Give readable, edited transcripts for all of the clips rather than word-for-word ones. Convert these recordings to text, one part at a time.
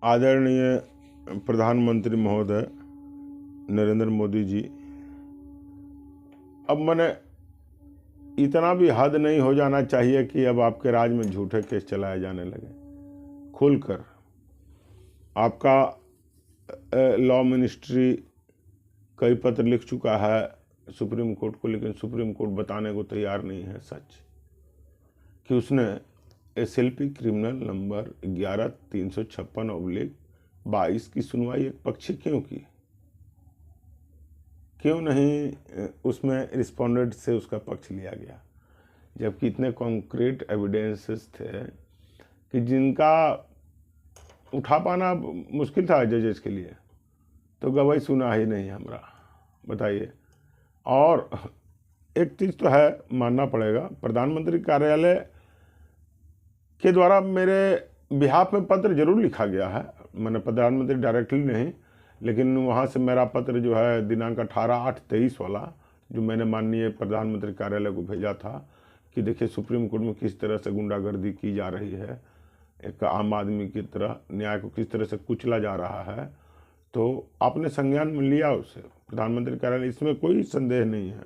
आदरणीय प्रधानमंत्री महोदय नरेंद्र मोदी जी, अब मैंने इतना भी हद नहीं हो जाना चाहिए कि अब आपके राज्य में झूठे केस चलाए जाने लगे। खुलकर आपका लॉ मिनिस्ट्री कई पत्र लिख चुका है सुप्रीम कोर्ट को, लेकिन सुप्रीम कोर्ट बताने को तैयार नहीं है सच कि उसने SLP क्रिमिनल नंबर 11-356/22 की सुनवाई एक पक्षी क्यों नहीं उसमें रिस्पोंडेंट से उसका पक्ष लिया गया, जबकि इतने कॉन्क्रीट एविडेंसेस थे कि जिनका उठा पाना मुश्किल था जजेस के लिए, तो गवाही सुना ही नहीं हमारा। बताइए। और एक चीज़ तो है, मानना पड़ेगा, प्रधानमंत्री कार्यालय के द्वारा मेरे बिहाफ में पत्र जरूर लिखा गया है। मैंने प्रधानमंत्री डायरेक्टली नहीं, लेकिन वहाँ से मेरा पत्र जो है दिनांक 18/8/23 वाला, जो मैंने माननीय प्रधानमंत्री कार्यालय को भेजा था कि देखिए सुप्रीम कोर्ट में किस तरह से गुंडागर्दी की जा रही है, एक आम आदमी की तरह न्याय को किस तरह से कुचला जा रहा है, तो आपने संज्ञान में लिया उसे, प्रधानमंत्री कार्यालय, इसमें कोई संदेह नहीं है।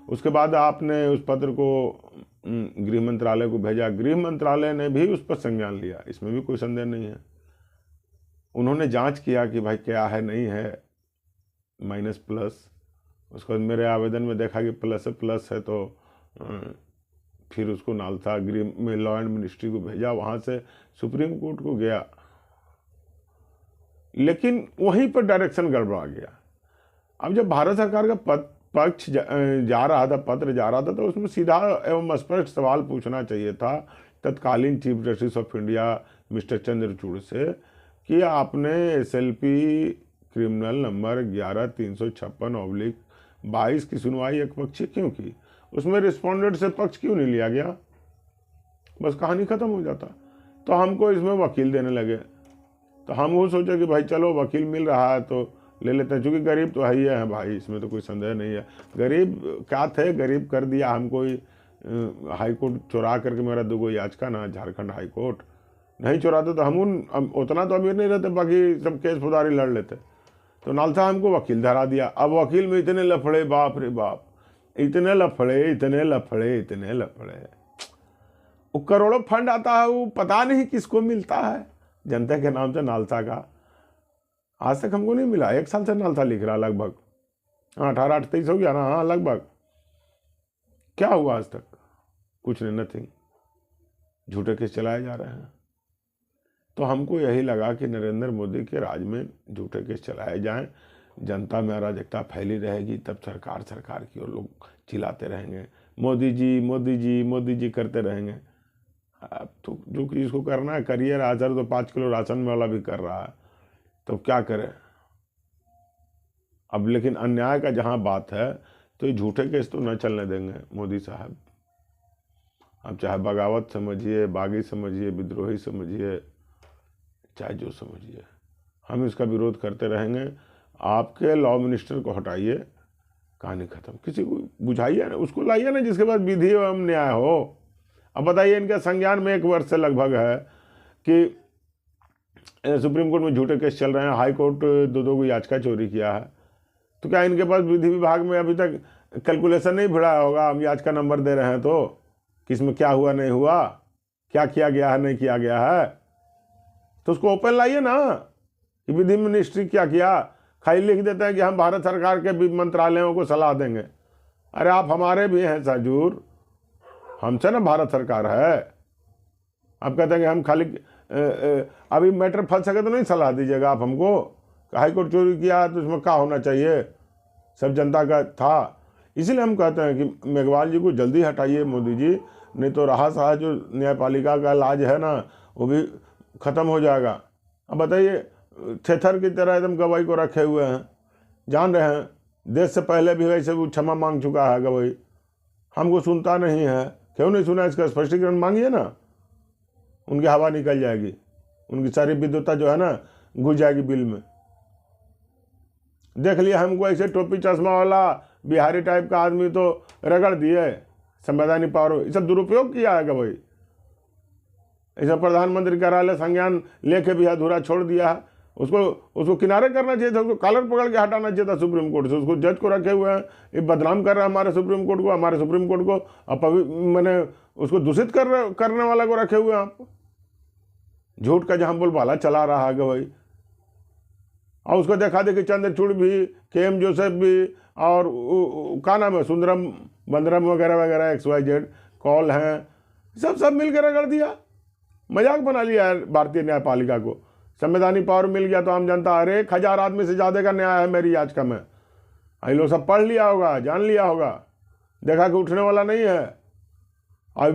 उसके बाद आपने उस पत्र को गृह मंत्रालय को भेजा, गृह मंत्रालय ने भी उस पर संज्ञान लिया, इसमें भी कोई संदेह नहीं है। उन्होंने जांच किया कि भाई क्या है, नहीं है, माइनस प्लस। उसके बाद मेरे आवेदन में देखा कि प्लस है, तो फिर उसको नालसा गृह में लॉ एंड मिनिस्ट्री को भेजा, वहाँ से सुप्रीम कोर्ट को गया, लेकिन वहीं पर डायरेक्शन गड़बड़ा गया। अब जब भारत सरकार का पक्ष जा रहा था, पत्र जा रहा था, तो उसमें सीधा एवं स्पष्ट सवाल पूछना चाहिए था तत्कालीन chief justice of India mister Chandrachud से कि आपने SLP क्रिमिनल नंबर 11-356/22 की सुनवाई एक पक्षी क्यों की, उसमें रिस्पोंडेंट से पक्ष क्यों नहीं लिया गया, बस कहानी खत्म हो जाता। तो हमको इसमें वकील देने लगे, तो हम वो सोचे कि भाई चलो वकील मिल रहा है तो ले लेते हैं, चूँकि गरीब तो है ही है भाई, इसमें तो कोई संदेह नहीं है। गरीब क्या थे, गरीब कर दिया हमको हाई कोर्ट चुरा करके, मेरा 2 याचिका ना झारखंड हाई कोर्ट, नहीं चुराते तो हम उतना तो अमीर नहीं रहते, बाकी सब केस फौजदारी लड़ लेते। तो नालसा हमको वकील धरा दिया। अब वकील में इतने लफड़े, बाप रे बाप, इतने लफड़े। वो करोड़ों फंड आता है, वो पता नहीं किसको मिलता है, जनता के नाम से नालसा का। आज तक हमको नहीं मिला, 1 साल से नालसा लिख रहा लगभग। हाँ, 18/8/23 हो गया ना, हाँ लगभग। क्या हुआ आज तक? कुछ नहीं, नथिंग। झूठे केस चलाए जा रहे हैं। तो हमको यही लगा कि नरेंद्र मोदी के राज में झूठे केस चलाए जाएं, जनता में अराजकता फैली रहेगी, तब सरकार की ओर लोग चिल्लाते रहेंगे, मोदी जी मोदी जी मोदी जी करते रहेंगे। अब तो जो जिसको करना है करिए, राशन तो 5 किलो राशन वाला भी कर रहा है, तो क्या करें अब। लेकिन अन्याय का जहां बात है तो ये झूठे केस तो न चलने देंगे मोदी साहब। अब चाहे बगावत समझिए, बागी समझिए, विद्रोही समझिए, चाहे जो समझिए, हम इसका विरोध करते रहेंगे। आपके लॉ मिनिस्टर को हटाइए, कहानी खत्म। किसी को बुझाइए ना, उसको लाइए ना जिसके पास विधि एवं न्याय हो। अब बताइए, इनके संज्ञान में 1 वर्ष से लगभग है कि सुप्रीम कोर्ट में झूठे केस चल रहे हैं, हाई कोर्ट 2 याचिका चोरी किया है, तो क्या इनके पास विधि विभाग में अभी तक कैलकुलेशन नहीं भिड़ा होगा? हम याचिका नंबर दे रहे हैं तो किसमें क्या हुआ नहीं हुआ, क्या किया गया है नहीं किया गया है, तो उसको ओपन लाइए ना कि विधि मिनिस्ट्री क्या किया। खाली लिख देते हैं कि हम भारत सरकार के मंत्रालयों को सलाह देंगे। अरे आप हमारे भी हैं साजूर, हमसे ना भारत सरकार है। आप कहते हैं कि हम खाली अभी मैटर फंस सके तो नहीं सलाह दीजिएगा आप हमको। हाई कोर्ट चोरी किया तो उसमें क्या होना चाहिए, सब जनता का था। इसीलिए हम कहते हैं कि मेघवाल जी को जल्दी हटाइए मोदी जी, नहीं तो रहा सहा जो न्यायपालिका का इलाज है ना, वो भी ख़त्म हो जाएगा। अब बताइए, थेथर की तरह एकदम गवाही को रखे हुए हैं, जान रहे हैं देश से पहले भी वैसे वो क्षमा मांग चुका है गवाही, हमको सुनता नहीं है। क्यों नहीं सुना, इसका स्पष्टीकरण मांगिए ना, उनकी हवा निकल जाएगी, उनकी सारी विद्युता जो है ना घुस जाएगी बिल में। देख लिया हमको ऐसे टोपी चश्मा वाला बिहारी टाइप का आदमी तो रगड़ दिए, संवैधानिक पावर, ये सब दुरुपयोग किया है गवाही। ऐसा प्रधानमंत्री कार्यालय संज्ञान लेके भी अधूरा छोड़ दिया है। उसको किनारे करना चाहिए था, उसको कॉलर पकड़ के हटाना चाहिए था सुप्रीम कोर्ट से। उसको जज को रखे हुए हैं, ये बदनाम कर रहा है हमारे सुप्रीम कोर्ट को, हमारे सुप्रीम कोर्ट को मैंने उसको दूषित करने वाला को रखे हुए हैं आप। झूठ का जहां बोलबाला चला रहा है भाई। और उसको देखा देखी चंद्रचूड़ भी, KM जोसेफ भी, और क्या नाम है, सुंदरम बंदरम वगैरह वगैरह XYZ कॉल हैं, सब मिल के रगड़ दिया, मजाक बना लिया है भारतीय न्यायपालिका को। संवैधानिक पावर मिल गया तो आम जनता, अरे 1000 आदमी से ज़्यादा का न्याय है मेरी याचिका में। ये लोग सब पढ़ लिया होगा, जान लिया होगा, देखा कि उठने वाला नहीं है, और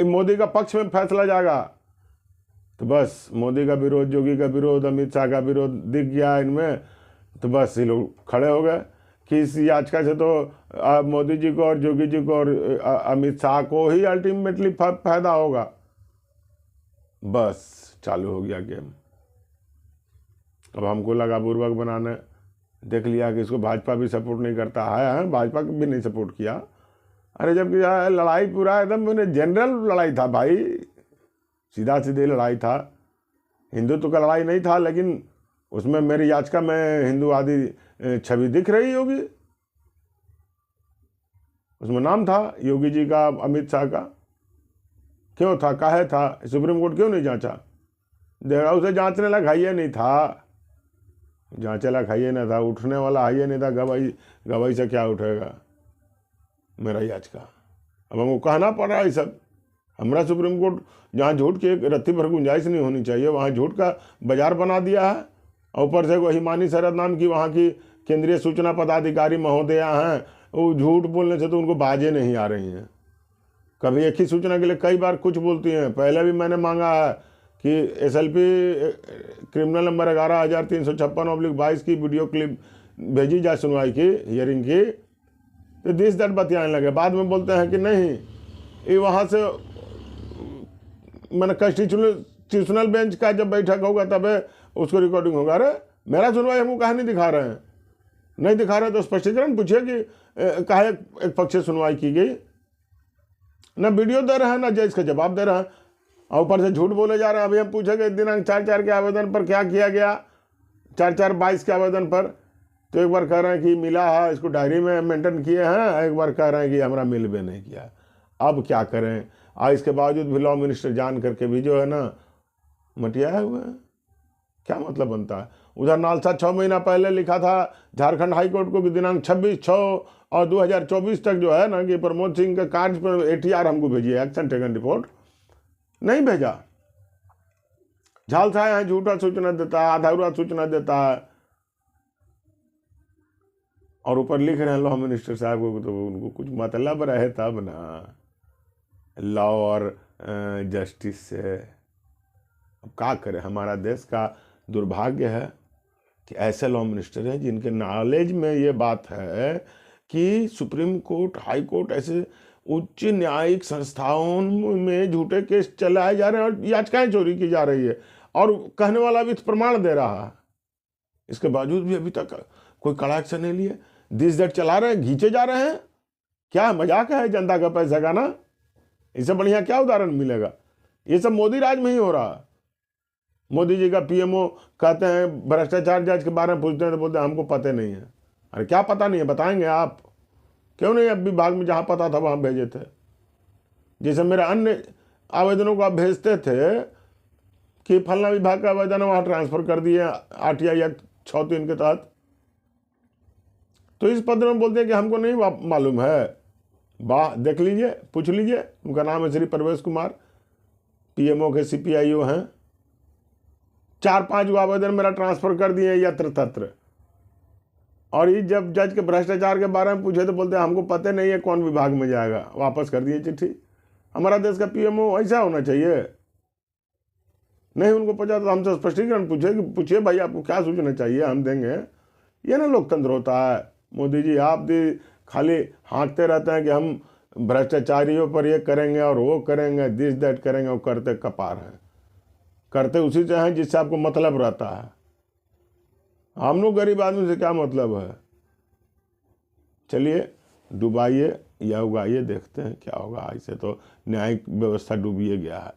मोदी का पक्ष में फैसला जाएगा। तो बस मोदी का विरोध, योगी का विरोध, अमित शाह का विरोध दिख गया इनमें, तो बस ये लोग खड़े हो गए कि इस याचिका से तो मोदी जी को और योगी जी को और अमित शाह को ही अल्टीमेटली फायदा होगा। बस चालू हो गया गेम। अब हमको लगा पूर्वक बनाने, देख लिया कि इसको भाजपा भी सपोर्ट नहीं करता है, भाजपा भी नहीं सपोर्ट किया। अरे जबकि लड़ाई पूरा एकदम मैंने जनरल लड़ाई था भाई, सीधा सीधे लड़ाई था, हिंदुत्व का लड़ाई नहीं था, लेकिन उसमें मेरी याचिका में हिंदूवादी छवि दिख रही होगी। उसमें नाम था योगी जी का, अमित शाह का। क्यों था, काहे था, सुप्रीम कोर्ट क्यों नहीं जांचा? देखा उसे जांचने लगा ये नहीं था, जांचे लगा ये नहीं था, उठने वाला है ये नहीं था। गवाही से क्या उठेगा मेरा याचिका? अब हमको कहना पड़ रहा है सब। हमारा सुप्रीम कोर्ट जहाँ झूठ की एक रत्ती भर गुंजाइश नहीं होनी चाहिए, वहाँ झूठ का बाजार बना दिया है। और ऊपर से वो हिमानी शरद नाम की वहाँ की केंद्रीय सूचना पदाधिकारी महोदया हैं, वो झूठ बोलने से तो उनको बाजें नहीं आ रही हैं। कभी एक ही सूचना के लिए कई बार कुछ बोलती हैं। पहले भी मैंने मांगा है कि SLP क्रिमिनल नंबर 11,356/22 की वीडियो क्लिप भेजी जाए सुनवाई की, हियरिंग की, तो दिस दैट बतियाने लगे। बाद में बोलते हैं कि नहीं, ये वहाँ से मैंने कॉन्स्टिट्यूशनल बेंच का जब बैठक होगा तब उसको रिकॉर्डिंग होगा। अरे मेरा सुनवाई हमको कहा नहीं दिखा रहे हैं, नहीं दिखा रहे तो स्पष्टीकरण पूछिए कि काहे एक पक्ष से सुनवाई की गई। ना वीडियो दे रहे हैं, ना जज का जवाब दे रहे हैं, और ऊपर से झूठ बोले जा रहे हैं। अभी हम पूछेंगे दिनांक 4/4 के आवेदन पर क्या किया गया, 4/4/22 के आवेदन पर, तो एक बार कह रहे हैं कि मिला है, इसको डायरी में मेंटेन किए हैं, एक बार कह रहे हैं कि हमारा मिल भी नहीं किया। अब क्या करें? इसके बावजूद भी लॉ मिनिस्टर जान करके भी जो है ना मटियाए हुए हैं। क्या मतलब बनता है? उधर नालसा 6 महीना पहले लिखा था झारखंड हाईकोर्ट को कि दिनांक 26/6/2024 तक जो है ना कि प्रमोद सिंह के कार्य पर ATR हमको भेजिए, एक्शन टेकन रिपोर्ट, नहीं भेजा। झालसा यहाँ झूठा सूचना देता है, आधारुआ सूचना देता है, और ऊपर लिख रहे हैं लॉ मिनिस्टर साहब को, तो उनको कुछ मतलब रहे तब ना लॉ और जस्टिस से। अब क्या करें? हमारा देश का दुर्भाग्य है कि ऐसे लॉ मिनिस्टर हैं जिनके नॉलेज में ये बात है कि सुप्रीम कोर्ट, हाई कोर्ट, ऐसे उच्च न्यायिक संस्थाओं में झूठे केस चलाए जा रहे हैं और याचिकाएं चोरी की जा रही है, और कहने वाला भी प्रमाण दे रहा है। इसके बावजूद भी अभी तक कोई कड़ा एक्शन नहीं लिए। दिस दैट चला रहे हैं, घींचे जा रहे हैं। क्या मजाक है जनता का पैसा का ना? इससे बढ़िया क्या उदाहरण मिलेगा? ये सब मोदी राज में ही हो रहा है। मोदी जी का PMO कहते हैं भ्रष्टाचार जांच के बारे में पूछते हैं तो बोलते हैं हमको पता नहीं है। अरे क्या पता नहीं है, बताएंगे आप? क्यों नहीं? अब विभाग में जहाँ पता था वहाँ भेजे थे। जैसे मेरे अन्य आवेदनों को आप भेजते थे कि फलना विभाग का आवेदन वहाँ ट्रांसफर कर दिए RTI Act 6(3) के तहत, तो इस पत्र में बोलते हैं कि हमको नहीं मालूम है। वाह, देख लीजिए, पूछ लीजिए। उनका नाम है श्री प्रवेश कुमार, PMO के CPIO हैं। 4-5 आवेदन मेरा ट्रांसफर कर दिए यत्र तत्र, और ये जब जज के भ्रष्टाचार के बारे में पूछे तो बोलते हैं हमको पता नहीं है कौन विभाग में जाएगा, वापस कर दिए चिट्ठी। हमारा देश का PMO ऐसा होना चाहिए? नहीं उनको पता तो हमसे स्पष्टीकरण पूछिए भाई आपको क्या सूचना चाहिए, हम देंगे। ये ना लोकतंत्र होता है। मोदी जी आप भी खाली हाँकते रहते हैं कि हम भ्रष्टाचारियों पर ये करेंगे और वो करेंगे, दिस दैट करेंगे, वो करते कपार हैं, करते उसी से हैं जिससे आपको मतलब रहता है। हम लोग गरीब आदमी से क्या मतलब है? चलिए डुबाइए या उगाइए, देखते हैं क्या होगा। ऐसे तो न्यायिक व्यवस्था डूबिए गया है।